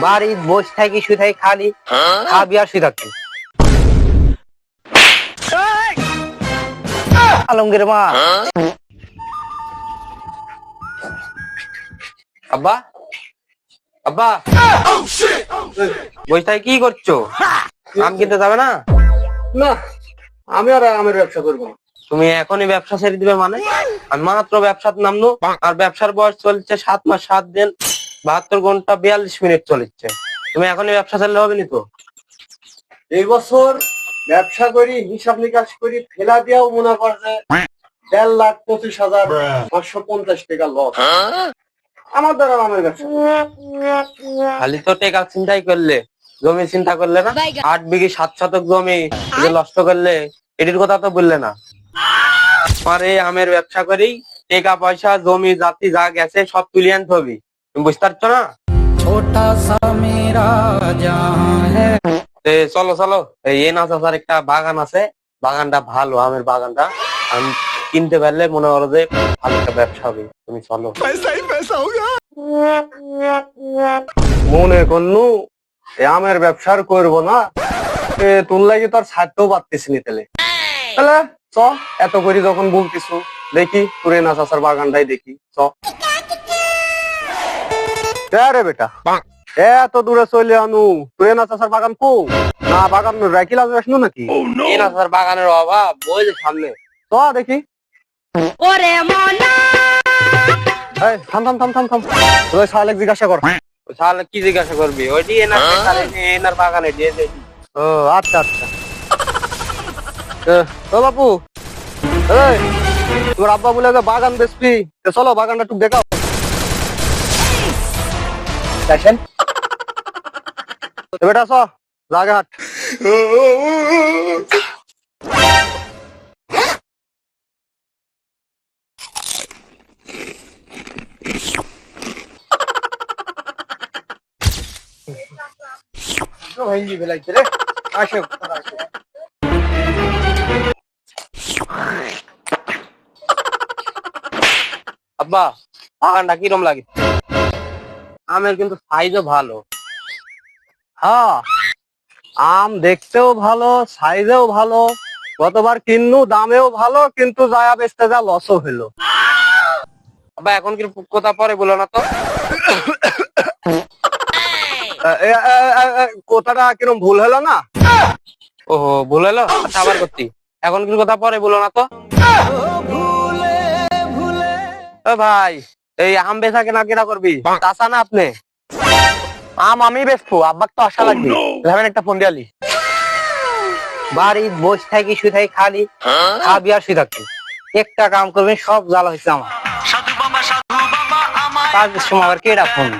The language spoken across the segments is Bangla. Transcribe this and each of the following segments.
বাড়ি বসে থাকি শুয়ে থাকি খালি খাবি আর শুয়ে থাকবি। আলমগীর মা, আব্বা আব্বা বসে থাকি কি করছো? আম কিনতে যাবে না? না, আমি আর আমের ব্যবসা করবো না। তুমি এখনই ব্যবসা ছেড়ে দিবে মানে? আমি মাত্র ব্যবসার নামলো, আর ব্যবসার বয়স চলছে 7 মাস 7 দিন 72 ঘন্টা 42 মিনিট চলছে। তুমি এখনই ব্যবসা ছাড়লে হবে নি তো? এই বছর ব্যবসা করি, হিসাব নিকাশ করি, ফেলা দিয়াও মনে করছে 1,25,550 টাকা লস। আমার দ্বারা আমের ব্যবসা খালি তো টেকা চিন্তাই করলে, জমি চিন্তা করলে না? 8 বিঘি 7 শতক জমি যে নষ্ট করলে, এটির কথা তো বললে না। আমার এই আমের ব্যবসা করি, টাকা পয়সা জমি জাতি যা গেছে সব তুলে আনতে হবে। তুমি বুঝতে পারছো না? ছোটা সা মেরা জাহাঁ হ্যায়। চলো চলো, এই চাচার একটা বাগান আছে, বাগানটা ভালো, আমের বাগানটা আমি কিনতে পারলে মনে করো যে ভালো একটা ব্যবসা হবে। তুমি চলো। মনে করলু এই আমের ব্যবসার করবো না, তোর লাগে তোর ছাড়তেও পারতেছি নি। তাহলে তাহলে চ, এত করি যখন বলতিছু, দেখি তোরে না চাচার বাগানটাই দেখি। চ রে বেটা, এত দূরে চলে আনু, তোরে না চাচার বাগান কো না? বাগান রাখি লাগবে আসনু নাকি? এই চাচার বাগানের অভাব, ওই যে সামনে। চ দেখি। এই থাম থাম থাম থাম থাম, তোর শালাক জিজ্ঞাসা কর। তাহলে কি জিজ্ঞাসা করবি? ওইটি এনার বাগানে দিয়ে দেখি। ও আচ্ছা আচ্ছা। ও বাপু, এই তোর আব্বা বলে যে বাগান বেচবি, চলো বাগানটা একটু দেখাও। দেখেন বেটা, চ জাগে হাট। আব্বা, বাগানটা কিরম লাগে? আমের কিন্তু সাইজও ভালো। হ্যাঁ, আম দেখতেও ভালো, সাইজেও ভালো, গতবার কিন্নু দামেও ভালো, কিন্তু যায়া বেচতে যা লসও হলো। আব্বা এখন কি কথা পরে বলো না তো? কথাটা কিরম ভুল হলো না? ওহো, ভুল হলো? আচ্ছা আবার করছি, এখন কি কথা পরে বলো না তো? ও ভাই, এই আম বেচা কেনা কেনা করবি? চাচা না আপনি? আম আমি বেচবো, আব্বাক তো আশা লাগবে। ভাবেন একটা ফোন দিয়ালি। বাড়ি বসে থাকি শুয়ে থাকি খালি খাবি আর শুয়ে থাকবি। একটা কাম করবেন, সব জ্বালা হয়েছে আমার। কাজের সময় আবার কেডা ফোন?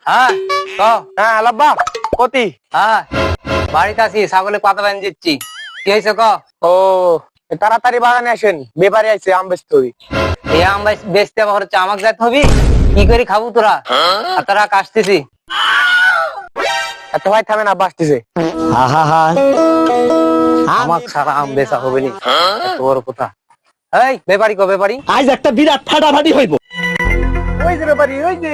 হ্যাঁ ক। হ্যাঁ আলাব্বা, কতি? হ্যাঁ, বাড়িতে আছি, ছাগলে পাতা বাইন দিচ্ছি। কি হয়েছে ক? ও তাড়াতাড়ি বাগানে আসেন, ব্যাপারে আইছে আম বেচতে হবে। এই আম বেচতে আবার হচ্ছে আমাকে যাইতে হবি? কি করে খাবো তোরা? আর তোরা কাশতেছি। এত ভাই থামেন, আব্বা আসতেছে। আমার সারা আম বেচা হবে নি, এত বড় কথা। এই ব্যাপারি ক, ব্যাপারি আজ একটা বিরাট ফাটাফাটি হইব। ওই যে ব্যাপারি, ওই যে।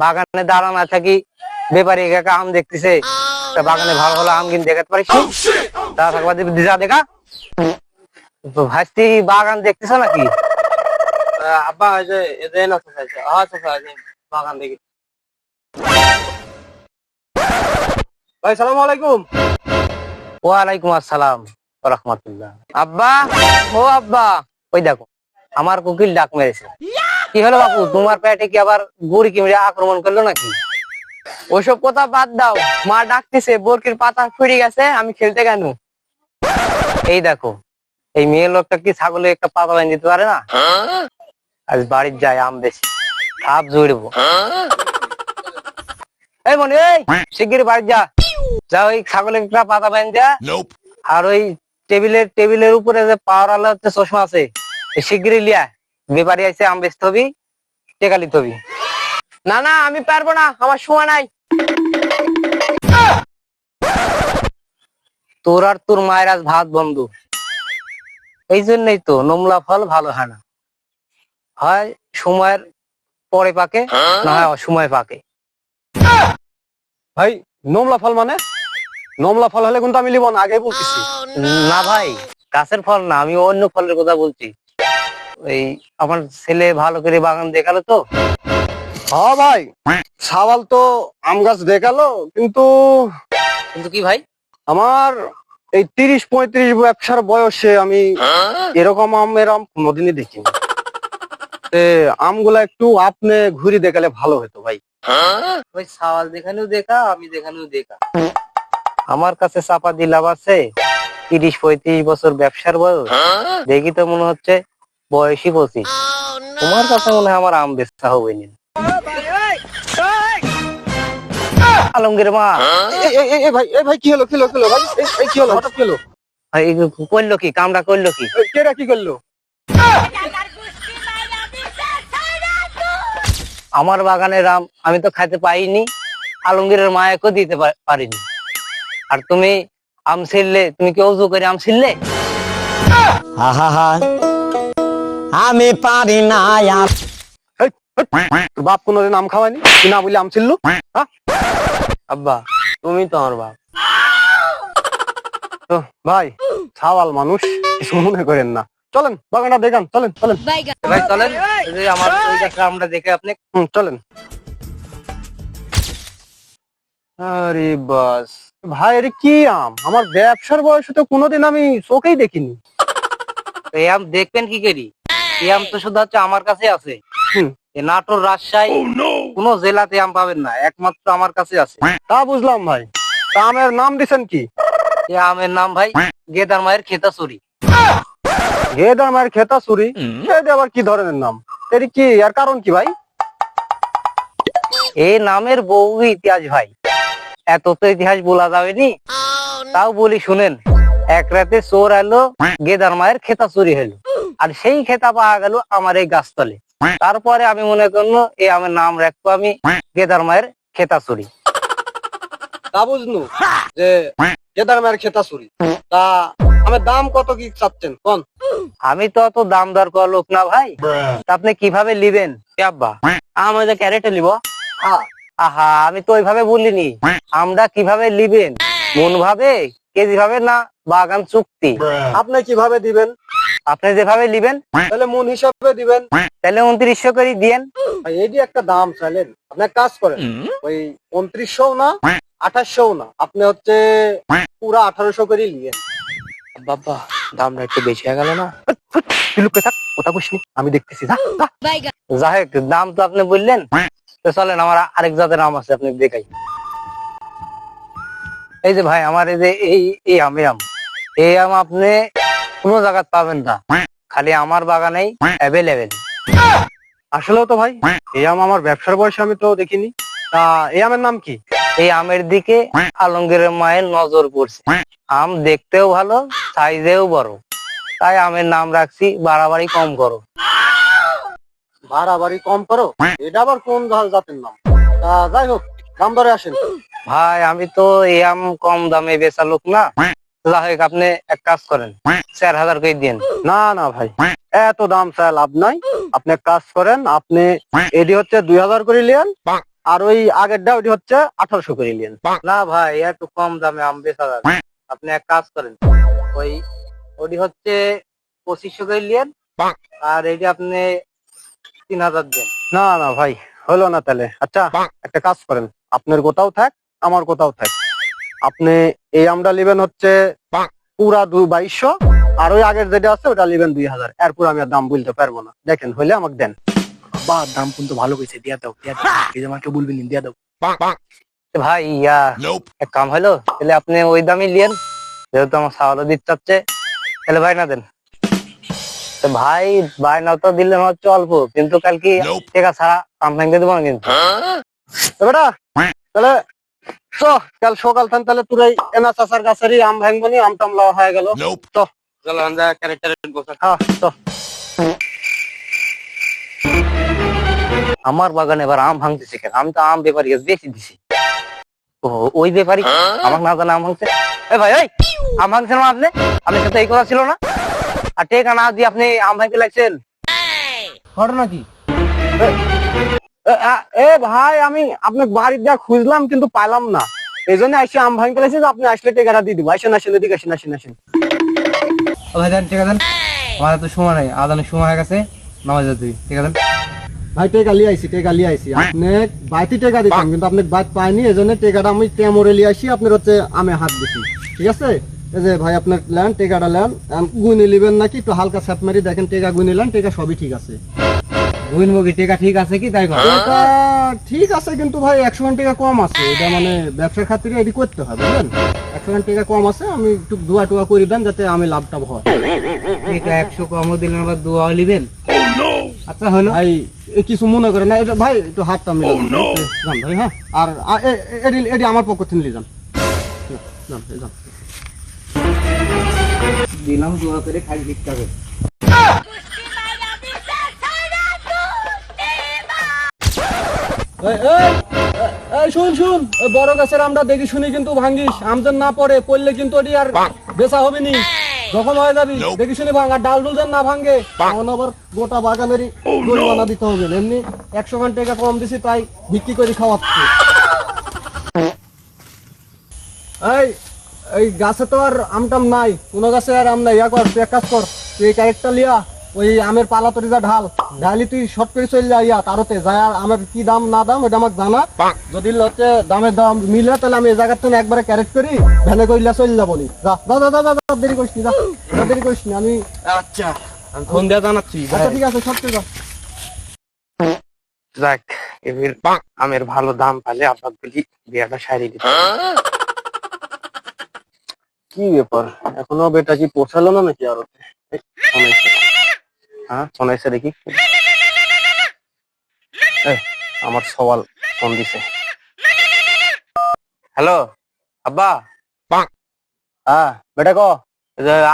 বাগানে দাঁড়ানো না থাকি ব্যাপারি একা আম দেখতেছে, তা বাগানে ভালো ভালো আম কিনে দেখাতে পারিস? তা থাকবা যা দেখা তো ভাসতি, বাগান দেখতেছ নাকি? আব্বা এই যে না চাইছে, আচ্ছা বাগান দেখি। ভাই সালাম আলাইকুম। ওয়ালাইকুম আসসালাম ওয়া রাহমাতুল্লাহ। আব্বা, ও আব্বা, ওই দেখো আমার কোকিল ডাক মেরেছে। কি হলো বাপু, তোমার পেটে কি আবার বুড়ি কিমড়ে আক্রমণ করলো নাকি? ওইসব কথা বাদ দাও, মা ডাকতেছে, বরকির পাতা ফুড়ে গেছে, আমি খেলতে কেন? এই দেখো, এই মেয়ে লোকটা কি ছাগলে একটা পাতা বাইন দিতে পারে না? আজ বাড়ির যাই আম বেশি সাপ জড়বো। এই মনে, এই শিগগির বাড়ি যা, যা ওই ছাগলে একটা পাতা বাইন যা। আর ওই টেবিলের উপরে যে পাওয়ার আলো হচ্ছে চশমা আছে, শিগগিরই লিয়া। ব্যাপারী আইছে, আম বেচতে হবি, টেকা লিতে হবি। না না, আমি পারবো না, আমার সময় নাই। তোর আর তোর মায়ের আজ ভাত বন্ধ। এই জন্যই তো নোমলা ফল ভালো হয় না, হয় সময়ের পরে পাকে, না হয় অসময় পাকে। ভাই নোমলা ফল মানে? নোমলা ফল হলে কিন্তু আমি লিব না, আগে বলতেছি। না ভাই, গাছের ফল না, আমি অন্য ফলের কথা বলছি। এই আমার ছেলে ভালো করে বাগান দেখালো তো। হ্যাঁ ভাই, সাওয়াল তো আম গাছ দেখালো, কিন্তু কিন্তু কি ভাই? আমার এই 30-35 ব্যবসার বয়সে আমি এরকম আমের আম কোনোদিনই দেখিনি। আমগুলা একটু আপনি ঘুরি দেখালে ভালো হতো ভাই। ওই সাওয়াল দেখানেও দেখা, আমি দেখানেও দেখা। আমার কাছে চাপা দিলাম আছে 30-35 বছর ব্যবসার বয়স, দেখি তো মনে হচ্ছে বয়সই 25। তোমার কাছে মনে হয় আমার আম বেচা হবে না। আলমগীর মা, এই ভাই কি হলো ভাই? এই কি হলো, হঠাৎ কি হলো? ভাই করলো কি, কামটা করলো কি? কেডা কি করলো? আমার বাগানের আম আমি তো খাইতে পাইনি, আলমগীরের মায়াকেও দিতে পারিনি। আর তুমি আম ছিললে, তুমি কি অজু করে আম ছিললে? আমি পারি না আর। তোর বাপ কোনোদিন আম খাওয়ায়নি, তুই না বললে আম ছিললু? হ্যাঁ আব্বা, তুমি তো আমার বাপ। তো ভাই, সাওয়াল মানুষ, কিছু মনে করেন না। চলেন বাগানটা দেখান, চলেন চলেন ভাই চলেন, এই যে আমার ওই গাছটা আমটা দেখে আপনি। চলেন। আরে বাস ভাই, আরে কি আম? আমার ব্যবসার বয়সে তো কোনোদিন আমি চোখেই দেখিনি। এই আম দেখবেন কি করি? এই আম তো শুধু হচ্ছে আমার কাছে আছে। হুম। এই নাটোর, রাজশাহী কোন জেলাতে আম পাবেন না, একমাত্র আমার কাছে আছে। তা বুঝলাম ভাই, তা আমের নাম দিছেন কি? এই আমের নাম ভাই গেদার মায়ের খেতাছড়ি। গেদার মায়ের খেতা চুরি? এটা আবার কি ধরনের নাম? এর কি, আর কারণ কি ভাই? এই নামের বহু ইতিহাস ভাই, এত তো ইতিহাস বলা যাবেনি, তাও বলি শুনেন। এক রাতে চোর এলো, গেদার মায়ের খেতা চুরি হলো, আর সেই খেতা পাওয়া গেল আমার এই গাছতলে। তারপরে আমি মনে করলো এই আমের নাম রাখবো আমি গেদার মায়ের খেতা চুরি। তা বুঝনু যে গেদার মায়ের খেতা চুরি। তা আমের দাম কত কি চাচ্ছেন কোন? আমি তো অত দাম দর করা লোক না ভাই, তা আপনি কিভাবে লিবেন? এ আব্বা, আমাদের ক্যারেটে নিব। আহা, আমি তো ওইভাবে বলিনি। আমরা কিভাবে লিবেন, মন ভাবে, কেজি ভাবে, না বাগান চুক্তি? আপনি কিভাবে দিবেন? আপনি যেভাবে লিবেন তাহলে মন হিসাবে দিবেন। তাহলে 2900 করে দিয়েন। ভাই এই যে একটা দাম চাইলেন, আপনি এক কাজ করেন, ওই 2900 না 2800 না, আপনি হচ্ছে পুরা 1800 করে নিয়েন। বাবা, দামটা একটু বেশি হয়ে গেল না? তুই লুকে থাক, কথা কইসনি, আমি দেখতেছি। যা যা। যাই হোক, দাম তো আপনি বললেন, তো চলেন আমার আরেক জাতের আম আছে, আপনি দেখাই। এই যে ভাই, আমার এই যে এই আম এই আম আপনি কোনো জায়গায় পাবেন না, খালি আমার বাগানেই অ্যাভেলেবেল। আসলেও তো ভাই, এই আম আমার ব্যবসার বয়সে আমি তো দেখিনি। তা এই আমের নাম কি? এই আমের দিকে আলমগীরের মায়ের নজর পড়ছে। আম দেখতেও ভালো, সাইজেও বড়, তাই আমের নাম রাখছি বাড়াবাড়ি কম করো। বাড়াবাড়ি কম করো? এটা আবার কোন জাতের নাম? তা যাই হোক, দাম দরে আসেন। ভাই আমি তো এই আম কম দামে বেচা লোক না, যাই হোক আপনি এক কাজ করেন, 4000 করে দিন। না না ভাই, এত দাম চাই লাভ নাই। আপনি এক কাজ করেন, আপনি এটি হচ্ছে 2000 করে নিয়েন, আর ওই আগেরটা ওইটি হচ্ছে 1800 করে নিয়েন। না ভাই, এত কম দামে আম বেচা যাবে। আপনি এক কাজ করেন, ওটি হচ্ছে 2500 করে নিয়েন, আর এটি আপনি 3000 দেন। না না ভাই, হলো না তাহলে। আচ্ছা একটা কাজ করেন, আপনার কোথাও থাক, আমার কোথাও থাক, আপনি এই আমটা নেবেন হচ্ছে পুরা 2200, আর ওই আগের যেটা আছে ওটা নেবেন 2000। এরপর আমি আর দাম বলতে পারবো না, দেখেন হইলে আমাকে দেন। বা দাম কিন্তু ভালো কইছে, দিয়া দাও দিয়া দাও, এই যে আমাকে বলবি নি, দিয়া দাও। ভাই এক কাম হলো, তাহলে আপনি ওই দামই নিয়েন, যেহেতু আমার সাওয়ালও দিতে চাচ্ছে, তাহলে ভাই না দেন। তো ভাই বায়না তো দিলে হচ্ছে অল্প, কিন্তু কালকে টাকা ছাড়া আম ভাঙতে দেবো না কিন্তু। তো বেটা তাহলে চ, কাল সকাল থান তাহলে তোর এই এনা চাচার গাছেরই আম ভাঙবো নি, আম টাম লওয়া হয়ে গেল। চলো আমরা ক্যারেক্টার গোছা। হ্যাঁ চ। আমার বাগানে এবার আম ভাঙতেছে কেন? আমি তো আম ব্যাপারী বেশি দিছি। ও, ওই ব্যাপারী আমার না জানা আম ভাঙছে। এই ভাই, এই আম ভাঙছেন না আপনি? আপনার সাথে এই কথা ছিল না? আর টেকা না দিয়ে আপনি আম ভাঙতে লাগছেন, ঘটনা কি? এ ভাই, আমি আপনার বাড়ি যা খুঁজলাম কিন্তু পাইলাম না, এই জন্য এসে আম ভাঙতে লাগছে। আপনি আসলে টেকাটা দিয়ে দিব। আসেন আসেন, এদিকে আসেন আসেন আসেন। ও ভাই দেন, টেকা দেন, আমাদের তো সময় নাই, আদানের সময় হয়ে গেছে, নামাজ তুই টেকা দেন। ভাই টেকা লিয়ে আইছি, টেকা লিয়ে আইছি। আপনি বাইতে টেকা দিতাম কিন্তু আপনি বাইত পাইনি, এই জন্য টেকাটা আমি টেমরে লিয়ে আসি, আপনার হচ্ছে আমি হাত দিছি। ঠিক আছে, এই যে ভাই আপনার লেন, টেকাটা লেন, গুনে নিবেন নাকি একটু হালকা ছাপ মারি দেখেন, টেকা গুনে লেন, টেকা সবই ঠিক আছে। বুঝবো টেকা ঠিক আছে কি তাই কর? এটা ঠিক আছে কিন্তু ভাই 100 টাকা কম আছে, এটা মানে ব্যবসার খাতিরে এটি করতে হবে বুঝলেন। 100 টাকা কম আছে, আমি একটু দোয়া টোয়া করে দেন যাতে আমি লাভটা হয়। টেকা 100 কমও দিলেন, আবার দোয়া নিবেন? আচ্ছা হলো ভাই কিছু মনে করেন না, এটা ভাই একটু হাতটা মিলে যান ভাই। হ্যাঁ, আর এটি আমার পক্ষ থেকে নিয়ে যান। যান ভাই, যান। দিলাম দোয়া করে খাই দিতে হবে। শুন শুন, ওই বড় গাছের আমটা দেখি শুনি কিন্তু ভাঙ্গিস, আম যেন না পড়ে, পড়লে কিন্তু ওটি আর বেচা হবে নি, যখন হয়ে যাবি দেখি শুনি ভাঙ। আর ডাল ডুল যেন না ভাঙ্গে, তখন আবার গোটা বাগানেরই জরিমানা দিতে হবে। এমনি 100 টাকা কম দিছি তাই বিক্রি করে খাওয়াচ্ছি। এই এই গাছে তো আর আমটাম নাই, কোনো গাছে আর আম নাই। ইয়া কর, তুই এক কাজ কর, তুই এই ক্যারেটটা লিয়া ওই আমের পালা তরি যা ঢাল ঢালি, তুই শর্ট করে চলে যা ইয়া তারতে যায়। আর আমের কি দাম না দাম ওটা আমাকে জানা, যদি হচ্ছে দামের দাম মিলে তাহলে আমি এই জায়গার থেকে একবারে ক্যারেট করি ভ্যানে কইলা চলে যাবো নি। যা যা যা যা যা, দেরি করিস নি, যা দেরি করিস নি। আমি আচ্ছা, আমি ফোন দিয়ে জানাচ্ছি। আচ্ছা ঠিক আছে, শর্ট করে যা। যাক, এবার আমের ভালো দাম পালে আব্বাক বলি বিয়াটা সারি দিতে। কি ব্যাপার, এখনো বেটা কি পৌঁছালো না নাকি? আরো হ্যাঁ শোনাইছে দেখি। আমার সওয়াল ফোন দিছে। হ্যালো আব্বা, হ্যাঁ বেটা ক।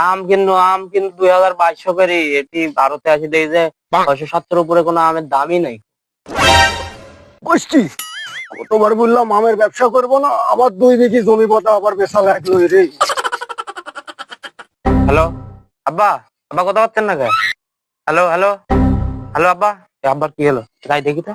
আম 2200 করে, এটি ভারতে আছে দেখি যে 670 উপরে কোনো আমের দামই নেই। বসছি, কতবার বললাম আমের ব্যবসা করবো না, আবার 2 বিঘি জমি পথা আবার বেচা লাগলো রে। হ্যালো আব্বা, আব্বা কথা পাচ্ছেন না কে? হ্যালো হ্যালো হ্যালো আব্বা, আব্বার কি হলো তাই দেখি তো।